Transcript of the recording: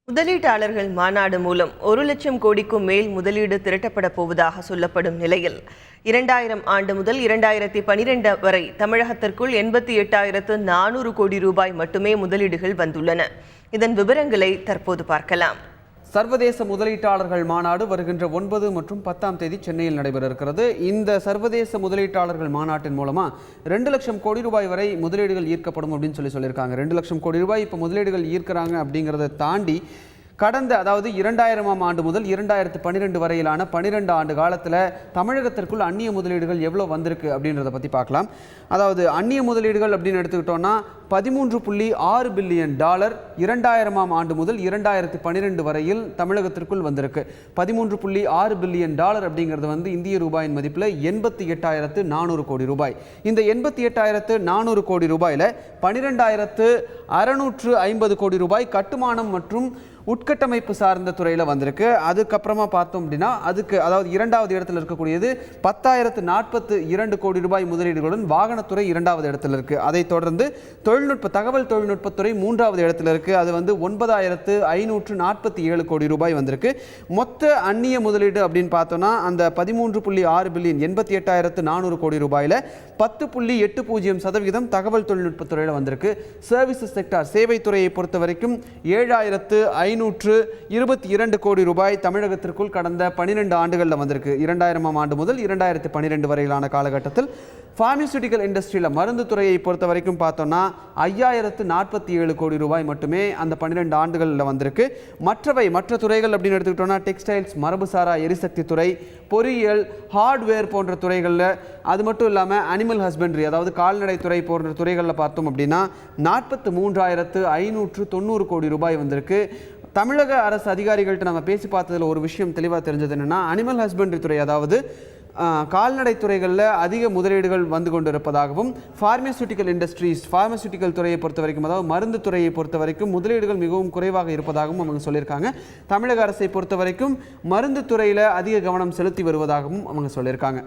முதலீட்டாளர்கள் மாநாடு மூலம் 1,00,000 கோடிக்கும் மேல் முதலீடு திரட்டப்பட போவதாக சொல்லப்படும் நிலையில் 2000 ஆண்டு முதல் 2012 வரை தமிழகத்திற்குள் 88,400 கோடி ரூபாய் மட்டுமே முதலீடுகள் வந்துள்ளன. இதன் விவரங்களை தற்போது பார்க்கலாம். சர்வதேச முதலீட்டாளர்கள் மாநாடு வருகின்ற 9 மற்றும் 10ஆம் தேதி சென்னையில் நடைபெற இருக்கிறது. இந்த சர்வதேச முதலீட்டாளர்கள் மாநாட்டின் மூலமா 2,00,000 கோடி ரூபாய் வரை முதலீடுகள் ஈர்க்கப்படும் அப்படின்னு சொல்லியிருக்காங்க. 2,00,000 கோடி ரூபாய் இப்போ முதலீடுகள் ஈர்க்கிறாங்க அப்படிங்கிறத தாண்டி கடந்த 2000ஆம் ஆண்டு முதல் 2012 வரையிலான 12 ஆண்டு காலத்தில் தமிழகத்திற்குள் அந்நிய முதலீடுகள் எவ்வளோ வந்திருக்கு அப்படின்றத பற்றி பார்க்கலாம். அதாவது அந்நிய முதலீடுகள் அப்படின்னு எடுத்துக்கிட்டோம்னா $13.6 பில்லியன் 2000ஆம் ஆண்டு முதல் 2012 வரையில் தமிழகத்திற்குள் வந்திருக்கு. $13.6 பில்லியன் அப்படிங்கிறது வந்து இந்திய ரூபாயின் மதிப்பில் 88,400 கோடி ரூபாய். இந்த 88,400 கோடி ரூபாயில் 12,650 கோடி ரூபாய் கட்டுமானம் மற்றும் உட்கட்டமைப்பு சார்ந்த துறையில் வந்திருக்கு. அதுக்கப்புறமா பார்த்தோம் அப்படின்னா அதாவது இரண்டாவது இடத்துல இருக்கக்கூடியது 10,042 கோடி ரூபாய் முதலீடுகளுடன் வாகனத்துறை இரண்டாவது இடத்துல இருக்கு. அதைத் தொடர்ந்து தகவல் தொழில்நுட்பத்துறை மூன்றாவது இடத்துல இருக்கு. அது வந்து 9,547 கோடி ரூபாய் வந்திருக்கு. மொத்த அந்நிய முதலீடு அப்படின்னு பார்த்தோம்னா அந்த 13.6 பில்லியன் 88,400 கோடி ரூபாயில 10.80% தகவல் தொழில்நுட்பத்துறையில் வந்திருக்கு. சர்வீசஸ் செக்டார் சேவை துறையை பொறுத்த வரைக்கும் 7,522 கோடி ரூபாய் தமிழகத்திற்குள் கடந்த 12 ஆண்டுகளில் வந்திருக்கு. 2000ஆம் ஆண்டு முதல் 2012 வரையிலான காலகட்டத்தில் பார்மசூட்டிக்கல் இண்டஸ்ட்ரியில் மருந்து துறையை பொறுத்த வரைக்கும் பார்த்தோம்னா 5,047 கோடி ரூபாய் மட்டுமே அந்த 12 ஆண்டுகளில் வந்திருக்கு. மற்ற துறைகள் அப்படின்னு எடுத்துக்கிட்டோம்னா டெக்ஸ்டைல்ஸ், மரபுசாரா எரிசக்தி துறை, பொறியியல், ஹார்ட்வேர் போன்ற துறைகளில், அது மட்டும் இல்லாமல் அனிமல் ஹஸ்பண்ட்ரி அதாவது கால்நடை துறை போன்ற துறைகளில் பார்த்தோம் அப்படின்னா 43,590 கோடி ரூபாய் வந்திருக்கு. தமிழக அரசு அதிகாரிகள்கிட்ட நம்ம பேசி பார்த்ததில் ஒரு விஷயம் தெளிவாக தெரிஞ்சது என்னென்னா அனிமல் ஹஸ்பண்ட்ரி துறை அதாவது கால்நடை துறைகளில் அதிக முதலீடுகள் வந்து கொண்டு இருப்பதாகவும் பார்மசூட்டிக்கல் துறையை பொறுத்த வரைக்கும் அதாவது மருந்து துறையை பொறுத்த வரைக்கும் முதலீடுகள் மிகவும் குறைவாக இருப்பதாகவும் அவங்க சொல்லியிருக்காங்க. தமிழக அரசை பொறுத்த வரைக்கும் மருந்து துறையில் அதிக கவனம் செலுத்தி வருவதாகவும் அவங்க சொல்லியிருக்காங்க.